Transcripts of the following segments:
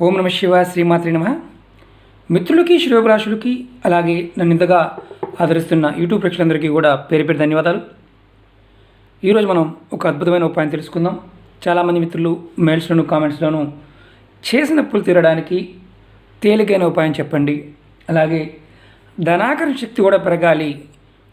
ఓం నమ శివాయ, శ్రీమాత్రి నమః. మిత్రులకి, శ్రేయోభిలాషులకి, అలాగే నన్ను ఇంతగా ఆదరిస్తున్న యూట్యూబ్ ప్రేక్షకులందరికీ కూడా పేరు పేరు ధన్యవాదాలు. ఈరోజు మనం ఒక అద్భుతమైన ఉపాయం తెలుసుకుందాం. చాలామంది మిత్రులు మెయిల్స్లోను కామెంట్స్లోను చేసిన అప్పులు తీరడానికి తేలికైన ఉపాయం చెప్పండి, అలాగే ధనాకరణ శక్తి కూడా పెరగాలి,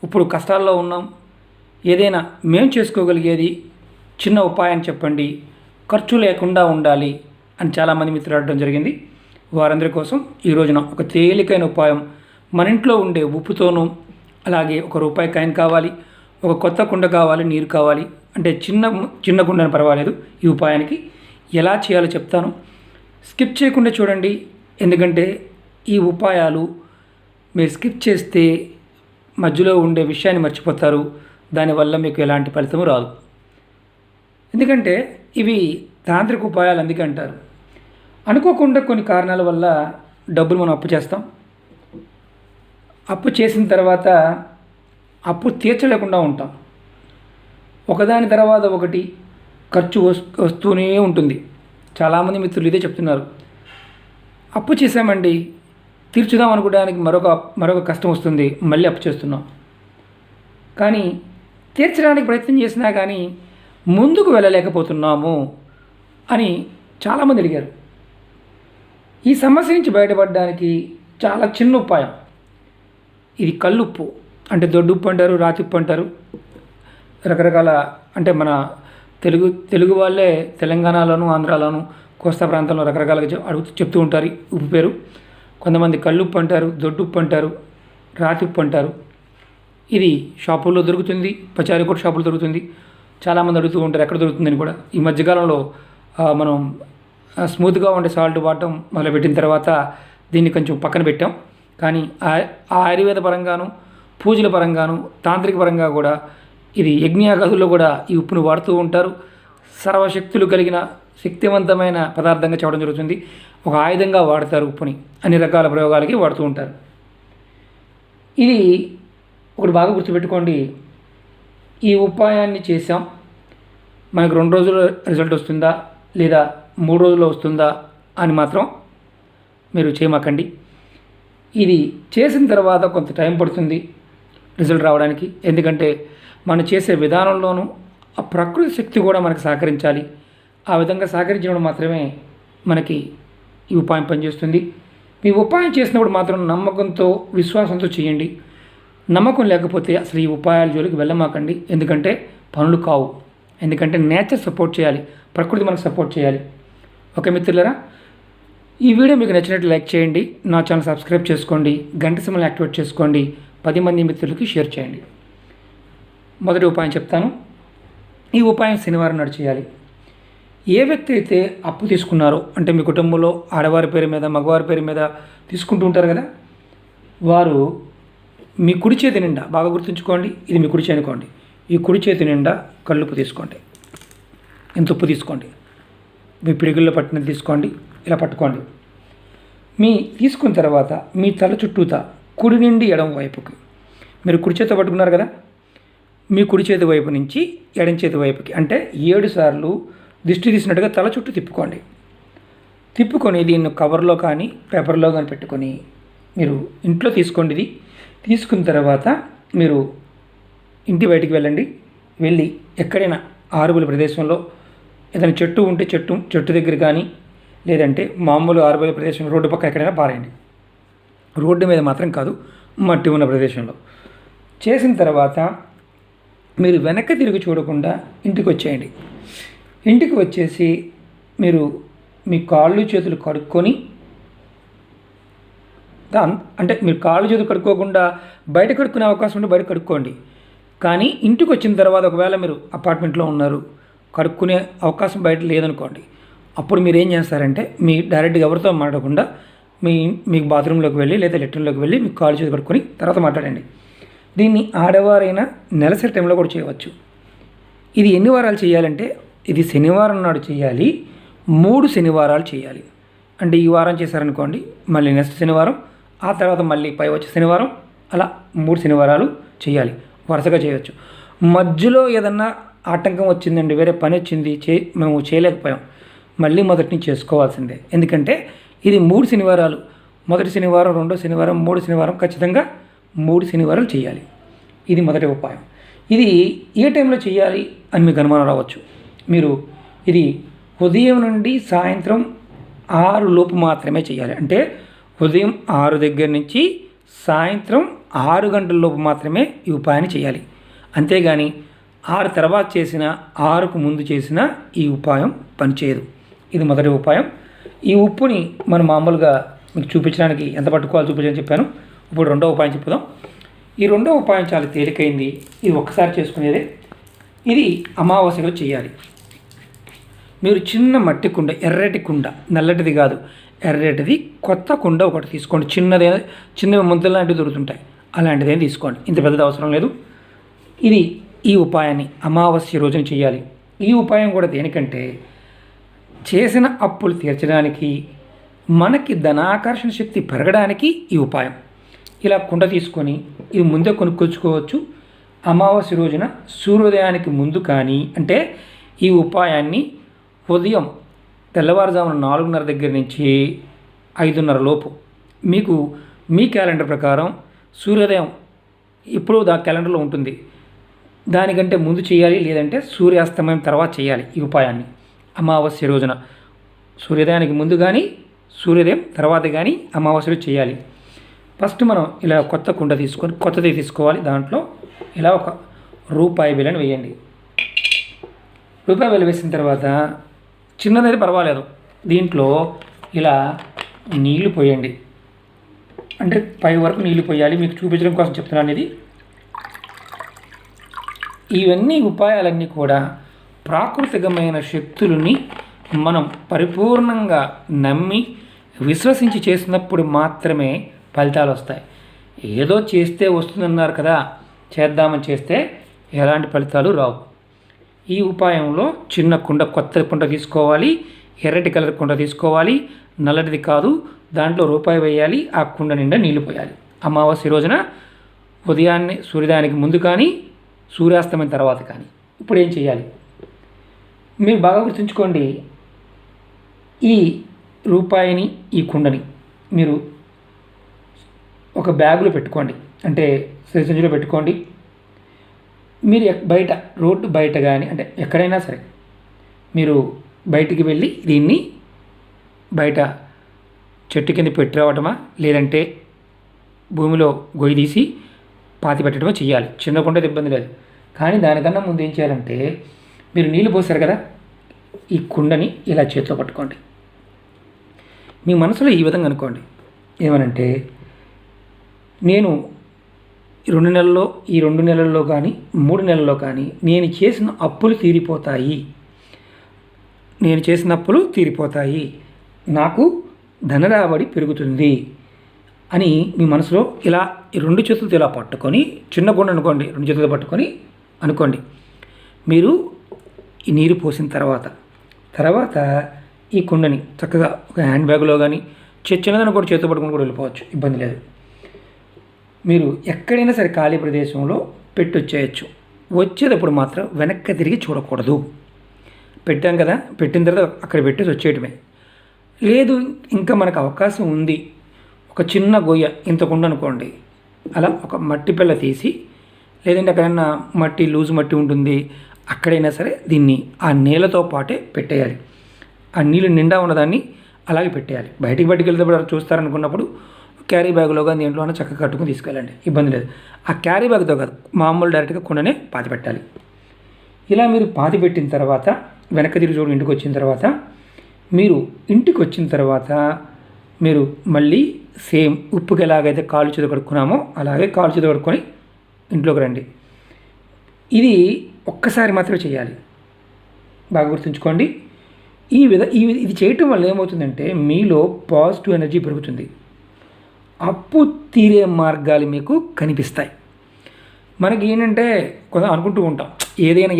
ఇప్పుడు కష్టాల్లో ఉన్నాం, ఏదైనా మేము చేసుకోగలిగేది చిన్న ఉపాయం చెప్పండి, ఖర్చు లేకుండా ఉండాలి అని చాలామంది మిత్రులు అడగడం జరిగింది. వారందరి కోసం ఈ రోజున ఒక తేలికైన ఉపాయం, మన ఇంట్లో ఉండే ఉప్పుతోనూ, అలాగే ₹1 కాయిన్ కావాలి, ఒక కొత్త కుండ కావాలి, నీరు కావాలి, అంటే చిన్న కుండని పర్వాలేదు. ఈ ఉపాయానికి ఎలా చేయాలో చెప్తాను, స్కిప్ చేయకుండా చూడండి. ఎందుకంటే ఈ ఉపాయాలు మీరు స్కిప్ చేస్తే మధ్యలో ఉండే విషయాన్ని మర్చిపోతారు, దానివల్ల మీకు ఎలాంటి ఫలితము రాదు. ఎందుకంటే ఇవి తాంత్రిక ఉపాయాలు, అందుకే అంటారు. అనుకోకుండా కొన్ని కారణాల వల్ల డబ్బులు మనం అప్పు చేస్తాం. అప్పు చేసిన తర్వాత అప్పు తీర్చలేకుండా ఉంటాం. ఒకదాని తర్వాత ఒకటి ఖర్చు వస్తూనే ఉంటుంది. చాలామంది మిత్రులు ఇదే చెప్తున్నారు, అప్పు చేసామండి, తీర్చుదాం అనుకోవడానికి మరొక కష్టం వస్తుంది, మళ్ళీ అప్పు చేస్తున్నాం. కానీ తీర్చడానికి ప్రయత్నం చేసినా కానీ ముందుకు వెళ్ళలేకపోతున్నాము అని చాలామంది అడిగారు. ఈ సమస్య నుంచి బయటపడడానికి చాలా చిన్న ఉపాయం. ఇది కల్లుప్పు, అంటే దొడ్డుప్పు అంటారు, రాతి ఉప్పు అంటారు, రకరకాల, అంటే మన తెలుగు వాళ్ళే తెలంగాణలోను, ఆంధ్రాలోను, కోస్తా ప్రాంతంలో రకరకాలుగా చెప్తూ ఉంటారు ఉప్పు పేరు. కొంతమంది కల్లుప్పు అంటారు, దొడ్డుప్పు అంటారు, రాతి ఉప్పు అంటారు. ఇది షాపుల్లో దొరుకుతుంది, పచారీ కొట్టు షాపుల్లో దొరుకుతుంది. చాలామంది అడుగుతూ ఉంటారు ఎక్కడ దొరుకుతుందని కూడా. ఈ మధ్యకాలంలో మనం స్మూత్గా ఉండే సాల్ట్ వాడటం మొదలుపెట్టిన తర్వాత దీన్ని కొంచెం పక్కన పెట్టాం. కానీ ఆయుర్వేద పరంగాను, పూజల పరంగాను, తాంత్రిక పరంగా కూడా ఇది యజ్ఞయాగాదుల్లో కూడా ఈ ఉప్పును వాడుతూ ఉంటారు. సర్వశక్తులు కలిగిన శక్తివంతమైన పదార్థంగా చెప్పడం జరుగుతుంది. ఒక ఆయుధంగా వాడతారు ఉప్పుని, అన్ని రకాల ప్రయోగాలకి వాడుతూ ఉంటారు. ఇది ఒకటి బాగా గుర్తుపెట్టుకోండి, ఈ ఉపాయాన్ని చేసాం, మనకు 2 రోజుల్లో రిజల్ట్ వస్తుందా లేదా 3 రోజుల్లో వస్తుందా అని మాత్రం మీరు చేయమాకండి. ఇది చేసిన తర్వాత కొంత టైం పడుతుంది రిజల్ట్ రావడానికి. ఎందుకంటే మనం చేసే విధానంలోనూ ఆ ప్రకృతి శక్తి కూడా మనకు సహకరించాలి. ఆ విధంగా సహకరించినప్పుడు మాత్రమే మనకి ఈ ఉపాయం పనిచేస్తుంది. ఈ ఉపాయం చేసినప్పుడు మాత్రం నమ్మకంతో, విశ్వాసంతో చేయండి. నమ్మకం లేకపోతే అసలు ఈ ఉపాయాల జోలికి వెళ్ళమాకండి. ఎందుకంటే పనులు కావు. ఎందుకంటే నేచర్ సపోర్ట్ చేయాలి, ప్రకృతి మనకు సపోర్ట్ చేయాలి. ఓకే మిత్రులారా, ఈ వీడియో మీకు నచ్చినట్లు లైక్ చేయండి, నా ఛానల్ సబ్స్క్రైబ్ చేసుకోండి, గంట సింబల్ యాక్టివేట్ చేసుకోండి, 10 మంది మిత్రులకి షేర్ చేయండి. మొదటి ఉపాయం చెప్తాను. ఈ ఉపాయం శనివారం నాడు చేయాలి. ఏ వ్యక్తి అయితే అప్పు తీసుకున్నారో, అంటే మీ కుటుంబంలో ఆడవారి పేరు మీద, మగవారి పేరు మీద తీసుకుంటూ ఉంటారు కదా, వారు మీ కుడి చేతి నిండా, బాగా గుర్తుంచుకోండి, ఇది మీ కుడి చేతి అనుకోండి, ఈ కుడి చేతి నిండా కల్లుప్పు తీసుకోండి. ఇంత ఉప్పు తీసుకోండి, మీ పిడిగుల్లో పట్టినది తీసుకోండి, ఇలా పట్టుకోండి. తీసుకున్న తర్వాత మీ తల చుట్టూతా కుడి నుండి ఎడమ వైపుకి, మీరు కుడి చేతి పట్టుకున్నారు కదా, మీ కుడి చేతి వైపు నుంచి ఎడమ చేతి వైపుకి, అంటే 7 సార్లు దిష్టి తీసినట్టుగా తల చుట్టూ తిప్పుకొని దీన్ని కవర్లో కానీ పేపర్లో కానీ పెట్టుకొని మీరు ఇంట్లో తీసుకోండి. ఇది తీసుకున్న తర్వాత మీరు ఇంటి బయటికి వెళ్ళండి. వెళ్ళి ఎక్కడైనా ఆరుబయలు ప్రదేశంలో ఏదైనా చెట్టు ఉంటే చెట్టు దగ్గర కానీ, లేదంటే మామూలు ఆరుబయలు ప్రదేశం రోడ్డు పక్క ఎక్కడైనా పారేయండి. రోడ్డు మీద మాత్రం కాదు, మట్టి ఉన్న ప్రదేశంలో. చేసిన తర్వాత మీరు వెనక్కి తిరిగి చూడకుండా ఇంటికి వచ్చేయండి. ఇంటికి వచ్చేసి మీరు మీ కాళ్ళు చేతులు కడుక్కొని, అంటే మీరు కాళ్ళు చేతులు కడుక్కోకుండా బయట కడుక్కునే అవకాశం ఉంటే బయట కడుక్కోండి. కానీ ఇంటికి వచ్చిన తర్వాత ఒకవేళ మీరు అపార్ట్మెంట్లో ఉన్నారు, కడుక్కునే అవకాశం బయట లేదనుకోండి, అప్పుడు మీరు ఏం చేస్తారంటే మీ డైరెక్ట్గా ఎవరితో మాట్లాడకుండా మీకు బాత్రూంలోకి వెళ్ళి లేదా లెట్రిన్లోకి వెళ్ళి మీ కాళ్ళు చేతులు కడుక్కొని తర్వాత మాట్లాడండి. దీన్ని ఆడవారైనా నెలసరి టైంలో కూడా చేయవచ్చు. ఇది ఎన్ని వారాలు చేయాలంటే, ఇది శనివారం నాడు చేయాలి, 3 శనివారాలు చేయాలి. అంటే ఈ వారం చేశారనుకోండి, మళ్ళీ నెక్స్ట్ శనివారం, ఆ తర్వాత మళ్ళీ పై వచ్చే శనివారం, అలా 3 శనివారాలు చేయాలి. వరుసగా చేయవచ్చు. మధ్యలో ఏదన్నా ఆటంకం వచ్చిందండి, వేరే పని వచ్చింది, మేము చేయలేకపోయాం, మళ్ళీ మొదటి నుంచి చేసుకోవాల్సిందే. ఎందుకంటే ఇది 3 శనివారాలు, మొదటి శనివారం, రెండో శనివారం, 3 శనివారం, ఖచ్చితంగా 3 శనివారాలు చేయాలి. ఇది మొదటి ఉపాయం. ఇది ఏ టైంలో చేయాలి అని మీకు అనుమానం రావచ్చు. మీరు ఇది ఉదయం నుండి సాయంత్రం 6 లోపు మాత్రమే చేయాలి. అంటే ఉదయం 6 దగ్గర నుంచి సాయంత్రం 6 గంటల లోపు మాత్రమే ఈ ఉపాయాన్ని చేయాలి. అంతేగాని 6 తర్వాత చేసిన, 6కు ముందు చేసిన ఈ ఉపాయం పనిచేయదు. ఇది మొదటి ఉపాయం. ఈ ఉప్పుని మనం మామూలుగా మీకు చూపించడానికి ఎంత పట్టుకోవాలో చూపించని చెప్పాను. ఇప్పుడు రెండో ఉపాయం చెప్పుదాం. ఈ రెండో ఉపాయం చాలా తేలికైంది. ఇది ఒక్కసారి చేసుకునేదే. ఇది అమావాస్యలో చేయాలి. మీరు చిన్న మట్టి కుండ, ఎర్రటి కుండ, నల్లటిది కాదు, ఎర్రటిది కొత్త కుండ ఒకటి తీసుకోండి. చిన్న ముద్దలు లాంటివి దొరుకుతుంటాయి, అలాంటిదేం తీసుకోండి. ఇంత పెద్దది అవసరం లేదు. ఇది ఈ ఉపాయాన్ని అమావాస్య రోజున చేయాలి. ఈ ఉపాయం కూడా దేనికంటే చేసిన అప్పులు తీర్చడానికి, మనకి ధనాకర్షణ శక్తి పెరగడానికి ఈ ఉపాయం. ఇలా కుండ తీసుకొని ఇది ముందే కొనుక్కొచ్చుకోవచ్చు. అమావాస్య రోజున సూర్యోదయానికి ముందు కానీ, అంటే ఈ ఉపాయాన్ని ఉదయం తెల్లవారుజామున 4:30 దగ్గర నుంచి 5:30 లోపు మీకు మీ క్యాలెండర్ ప్రకారం సూర్యోదయం ఇప్పుడు క్యాలెండర్లో ఉంటుంది, దానికంటే ముందు చేయాలి, లేదంటే సూర్యాస్తమయం తర్వాత చేయాలి. ఈ ఉపాయాన్ని అమావాస్య రోజున సూర్యోదయానికి ముందు కానీ సూర్యోదయం తర్వాత కానీ అమావాస్యలో చేయాలి. ఫస్ట్ మనం ఇలా కొత్త కుండ తీసుకొని కొత్తది తీసుకోవాలి. దాంట్లో ఇలా ఒక రూపాయి బిళ్ళని వేయండి. రూపాయి బిళ్ళ వేసిన తర్వాత చిన్నదైతే పర్వాలేదు, దీంట్లో ఇలా నీళ్లు పోయండి. అంటే పై వరకు నీళ్లు పోయాలి. మీకు చూపించడం కోసం చెప్తున్నాను. ఇది ఇవన్నీ ఉపాయాలన్నీ కూడా ప్రాకృతికమైన శక్తులని మనం పరిపూర్ణంగా నమ్మి విశ్వసించి చేసినప్పుడు మాత్రమే ఫలితాలు వస్తాయి. ఏదో చేస్తే వస్తుందన్నారు కదా, చేద్దామని చేస్తే ఎలాంటి ఫలితాలు రావు. ఈ ఉపాయంలో చిన్న కుండ, కొత్త కుండ తీసుకోవాలి, ఎర్రటి కలర్ కుండ తీసుకోవాలి, నల్లటిది కాదు. దాంట్లో రూపాయి వేయాలి, ఆ కుండ నిండా నీళ్లు పోయాలి. అమావాస్య రోజున ఉదయాన్నే సూర్యోదయానికి ముందు కానీ సూర్యాస్తమయం తర్వాత కానీ. ఇప్పుడు ఏం చేయాలి మీరు బాగా గుర్తుంచుకోండి. ఈ రూపాయిని, ఈ కుండని మీరు ఒక బ్యాగులో పెట్టుకోండి, అంటే సంచిలో పెట్టుకోండి. మీరు బయట రోడ్డు బయట కానీ, అంటే ఎక్కడైనా సరే మీరు బయటికి వెళ్ళి దీన్ని బయట చెట్టు కింద పెట్టి రావటమా, లేదంటే భూమిలో గొయ్యి తీసి పాతి పెట్టడమో చేయాలి. చిన్న కుండ ఇబ్బంది లేదు. కానీ దానికన్నా ముందు ఏం చేయాలంటే, మీరు నీళ్ళు పోసారు కదా, ఈ కుండని ఇలా చేతిలో పట్టుకోండి. మీ మనసులో ఈ విధంగా అనుకోండి, ఏమనంటే నేను ఈ 2 నెలల్లో కానీ 3 నెలల్లో కానీ నేను చేసిన అప్పులు తీరిపోతాయి, నాకు ధన రాబడి పెరుగుతుంది అని మీ మనసులో ఇలా ఈ 2 చేతులతో ఇలా పట్టుకొని, చిన్న గుండ అనుకోండి, 2 చేతులతో పట్టుకొని అనుకోండి. మీరు ఈ నీరు పోసిన తర్వాత ఈ కుండని చక్కగా ఒక హ్యాండ్ బ్యాగ్లో కానీ, చిన్నదన్న కూడా చేతితో పట్టుకొని కూడా వెళ్ళిపోవచ్చు, ఇబ్బంది లేదు. మీరు ఎక్కడైనా సరే ఖాళీ ప్రదేశంలో పెట్టి వచ్చేయచ్చు. వచ్చేటప్పుడు మాత్రం వెనక్కి తిరిగి చూడకూడదు. పెట్టాం కదా, పెట్టిన తర్వాత అక్కడ పెట్టేసి వచ్చేయటమే. లేదు ఇంకా మనకు అవకాశం ఉంది, ఒక చిన్న గొయ్య ఇంత కుండ అనుకోండి, అలా ఒక మట్టి పిల్ల తీసి, లేదంటే అక్కడైనా మట్టి లూజు మట్టి ఉంటుంది, అక్కడైనా సరే దీన్ని ఆ నీళ్ళతో పాటే పెట్టేయాలి. ఆ నీళ్ళు నిండా ఉన్నదాన్ని అలాగే పెట్టేయాలి. బయటికి వెళ్తే చూస్తారనుకున్నప్పుడు క్యారీ బ్యాగ్లో కానీ దేంట్లో చక్కగా కట్టుకుని తీసుకెళ్ళండి, ఇబ్బంది లేదు. ఆ క్యారీ బ్యాగ్తో కాదు, మామూలు డైరెక్ట్గా కుండనే పాతి పెట్టాలి. ఇలా మీరు పాతి పెట్టిన తర్వాత వెనక్కి తిరిగి చూడు, ఇంటికి వచ్చిన తర్వాత మీరు మళ్ళీ సేమ్ ఉప్పుకి ఎలాగైతే కాళ్ళు చేతులు కడుక్కున్నామో అలాగే కాళ్ళు చేతులు కడుక్కొని ఇంట్లోకి రండి. ఇది ఒక్కసారి మాత్రమే చేయాలి, బాగా గుర్తుంచుకోండి. ఇది చేయటం వల్ల ఏమవుతుందంటే మీలో పాజిటివ్ ఎనర్జీ పెరుగుతుంది, అప్పు తీరే మార్గాలు మీకు కనిపిస్తాయి. మనకి ఏంటంటే కొంత అనుకుంటూ ఉంటాం,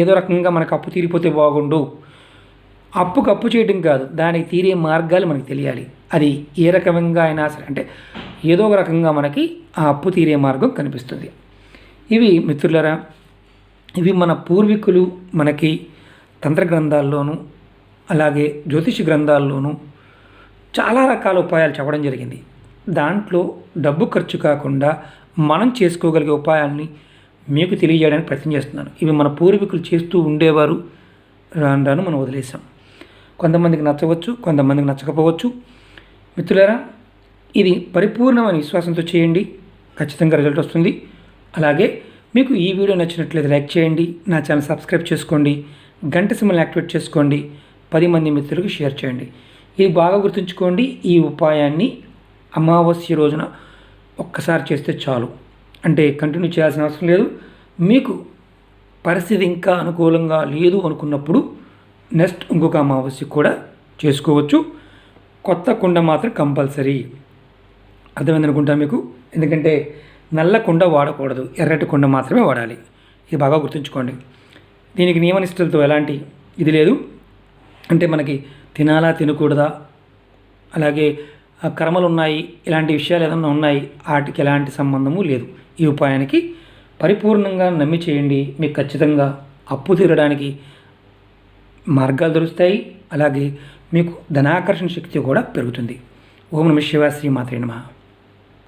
ఏదో రకంగా మనకు అప్పు తీరిపోతే బాగుండు. అప్పు చేయటం కాదు, దానికి తీరే మార్గాలు మనకు తెలియాలి. అది ఏ రకంగా అయినా సరే, అంటే ఏదో ఒక రకంగా మనకి ఆ అప్పు తీరే మార్గం కనిపిస్తుంది. ఇవి మిత్రులారా, ఇవి మన పూర్వీకులు మనకి తంత్ర గ్రంథాల్లోనూ అలాగే జ్యోతిష గ్రంథాల్లోనూ చాలా రకాల ఉపాయాలు చెప్పడం జరిగింది. దాంట్లో డబ్బు ఖర్చు కాకుండా మనం చేసుకోగలిగే ఉపాయాల్ని మీకు తెలియజేయడానికి ప్రయత్నం చేస్తున్నాను. ఇవి మన పూర్వీకులు చేస్తూ ఉండేవారు, రాను రాను మనం వదిలేసాం. కొంతమందికి నచ్చవచ్చు, కొంతమందికి నచ్చకపోవచ్చు. మిత్రులారా, ఇది పరిపూర్ణమైన విశ్వాసంతో చేయండి, ఖచ్చితంగా రిజల్ట్ వస్తుంది. అలాగే మీకు ఈ వీడియో నచ్చినట్లయితే లైక్ చేయండి, నా ఛానల్ సబ్స్క్రైబ్ చేసుకోండి, గంట సింబల్ని యాక్టివేట్ చేసుకోండి, 10 మంది మిత్రులకు షేర్ చేయండి. ఇది బాగా గుర్తుంచుకోండి. ఈ ఉపాయాన్ని అమావాస్య రోజున ఒక్కసారి చేస్తే చాలు, అంటే కంటిన్యూ చేయాల్సిన అవసరం లేదు. మీకు పరిస్థితి ఇంకా అనుకూలంగా లేదు అనుకున్నప్పుడు నెక్స్ట్ ఇంకొక అమావాస్య కూడా చేసుకోవచ్చు. కొత్త కుండ మాత్రం కంపల్సరీ. అర్థమైంది అనుకుంటా మీకు. ఎందుకంటే నల్ల కుండ వాడకూడదు, ఎర్రటి కుండ మాత్రమే వాడాలి. ఇది బాగా గుర్తుంచుకోండి. దీనికి నియమనిష్టలతో ఎలాంటి ఇది లేదు. అంటే మనకి తినాలా తినకూడదా, అలాగే కర్మలు ఉన్నాయి, ఇలాంటి విషయాలు ఏదైనా ఉన్నాయి, వాటికి ఎలాంటి సంబంధము లేదు. ఈ ఉపాయానికి పరిపూర్ణంగా నమ్మి చేయండి. మీకు ఖచ్చితంగా అప్పు తీరడానికి మార్గాలు దొరుకుతాయి. అలాగే మీకు ధనాకర్షణ శక్తి కూడా పెరుగుతుంది. ఓం నమః శివాయ. శ్రీమాత్రే నమః.